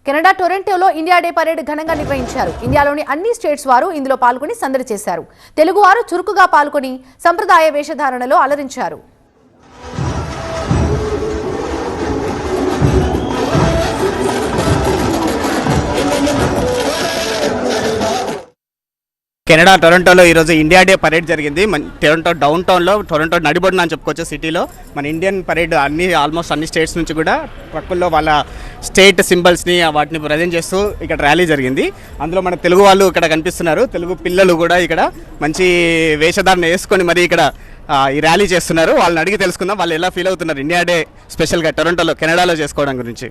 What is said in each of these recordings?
Canada టొరంటోలో India day parade ఘనంగా నిర్వహించారు. ఇండియాలోని అన్ని స్టేట్స్ వారు ఇందులో పాల్గొని సందడి చేశారు. తెలుగువారు చురుకుగా పాల్గొని సంప్రదాయ వేషధారణలో అలరించారు. కెనడా టొరంటోలో ఈరోజు ఇండియా డే పరేడ్ జరిగింది. టొరంటో డౌన్ టౌన్లో, టొరంటో నడిబొడ్డున అని చెప్పుకోవచ్చు సిటీలో మన ఇండియన్ పరేడ్ ఆల్మోస్ట్ అన్ని స్టేట్స్ నుంచి కూడా ట్రక్కుల్లో వాళ్ళ స్టేట్ సింబల్స్ని వాటిని ప్రజెంట్ చేస్తూ ఇక్కడ ర్యాలీ జరిగింది. అందులో మన తెలుగు వాళ్ళు ఇక్కడ కనిపిస్తున్నారు. తెలుగు పిల్లలు కూడా ఇక్కడ మంచి వేషధారణ వేసుకొని మరి ఇక్కడ ఈ ర్యాలీ చేస్తున్నారు. వాళ్ళని అడిగి తెలుసుకుందాం వాళ్ళు ఎలా ఫీల్ అవుతున్నారు ఇండియా డే స్పెషల్గా టొరంటోలో కెనడాలో చేసుకోవడం గురించి.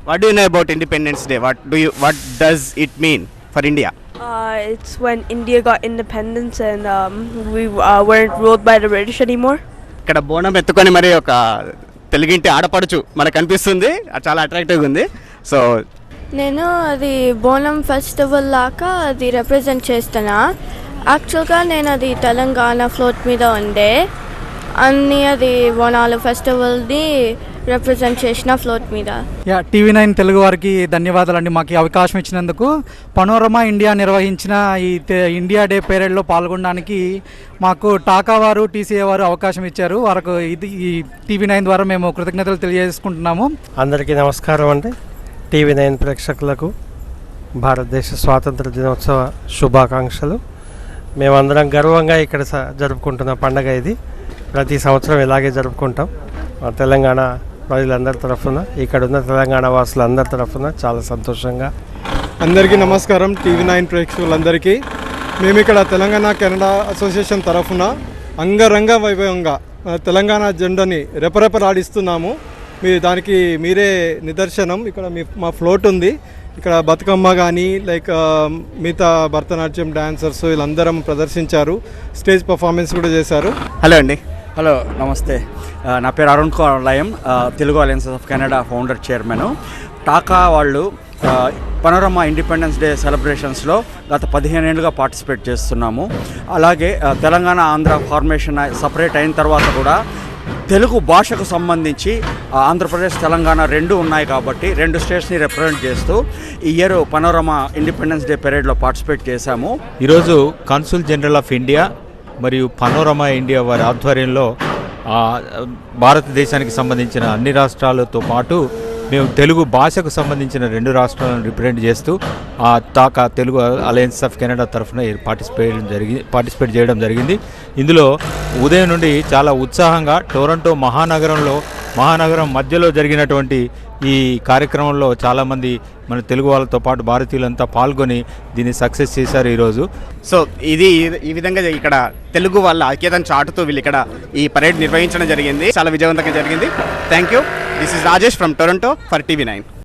What do you know about independence day? What does it mean for India? It's when India got independence and we weren't ruled by the British anymore. ఇక్కడ బోనం ఎత్తుకొని మరి ఒక తెలుగింటి ఆడపడుచు మనకు కనిపిస్తుంది. చాలా అట్రాక్టివ్గా ఉంది. సో నేను అది బోనం ఫెస్టివల్ లాగా అది రిప్రజెంట్ చేస్తున్నా. యాక్చువల్గా నేను అది తెలంగాణ ఫ్లోట్ మీద ఉండే అన్ని అది బోనాలు ఫెస్టివల్ని రిప్రజెంట్ చేసిన ఫ్లోట్ మీద. TV9 తెలుగు వారికి ధన్యవాదాలండి మాకు ఈ అవకాశం ఇచ్చినందుకు. పనోరమా ఇండియా నిర్వహించిన ఈ ఇండియా డే పరేడ్లో పాల్గొనడానికి మాకు టాకా వారు TCA వారు అవకాశం ఇచ్చారు. వారికి ఈ TV9 ద్వారా మేము కృతజ్ఞతలు తెలియజేసుకుంటున్నాము. అందరికీ నమస్కారం అండి. TV9 ప్రేక్షకులకు భారతదేశ స్వాతంత్ర దినోత్సవ శుభాకాంక్షలు. మేమందరం గర్వంగా ఇక్కడ జరుపుకుంటున్న పండగ ఇది. ప్రతి సంవత్సరం ఇలాగే జరుపుకుంటాం. తెలంగాణ ప్రజలందరి తరఫున, ఇక్కడున్న తెలంగాణ వాసులందరి తరఫున చాలా సంతోషంగా. అందరికీ నమస్కారం. TV9 ప్రేక్షకులందరికీ మేము ఇక్కడ తెలంగాణ కెనడా అసోసియేషన్ తరఫున అంగరంగ వైభవంగా తెలంగాణ జెండాని రెపరెపలాడిస్తున్నాము. దానికి మీరే నిదర్శనం. ఇక్కడ మా ఫ్లోట్ ఉంది. ఇక్కడ బతుకమ్మ కానీ లైక్ మిగతా భరతనాట్యం డాన్సర్స్ వీళ్ళందరం ప్రదర్శించారు. స్టేజ్ పర్ఫార్మెన్స్ కూడా చేశారు. హలో అండి. హలో, నమస్తే. నా పేరు అరుణ్ కుమార్ లయం, Telugu alliance of Canada founder chairman. Taka వాళ్ళు పనోరమా ఇండిపెండెన్స్ డే సెలబ్రేషన్స్లో గత 15 ఏళ్ళుగా పార్టిసిపేట్ చేస్తున్నాము. అలాగే తెలంగాణ ఆంధ్ర ఫార్మేషన్ సపరేట్ అయిన తర్వాత కూడా తెలుగు భాషకు సంబంధించి ఆంధ్రప్రదేశ్ తెలంగాణ రెండు ఉన్నాయి కాబట్టి 2 స్టేట్స్ని రిప్రజెంట్ చేస్తూ ఈ ఇయర్ పనోరమా ఇండిపెండెన్స్ డే పరేడ్లో పార్టిసిపేట్ చేశాము. ఈరోజు కాన్సుల్ జనరల్ ఆఫ్ ఇండియా మరియు పనోరమా ఇండియా వారి ఆధ్వర్యంలో భారతదేశానికి సంబంధించిన అన్ని రాష్ట్రాలతో పాటు మేము తెలుగు భాషకు సంబంధించిన 2 రాష్ట్రాలను రిప్రజెంట్ చేస్తూ taka Telugu alliance of Canada తరఫున పార్టిసిపేట్ చేయడం జరిగింది. ఇందులో ఉదయం నుండి చాలా ఉత్సాహంగా టొరంటో మహానగరం మధ్యలో జరిగినటువంటి ఈ కార్యక్రమంలో చాలామంది మన తెలుగు వాళ్ళతో పాటు భారతీయులంతా పాల్గొని దీన్ని సక్సెస్ చేశారు ఈరోజు. సో ఈ విధంగా ఇక్కడ తెలుగు వాళ్ళ ఐక్యతను చాటుతూ వీళ్ళు ఇక్కడ ఈ పరేడ్ నిర్వహించడం జరిగింది. చాలా విజయవంతంగా జరిగింది. Thank you. This is Rajesh from Toronto for TV9.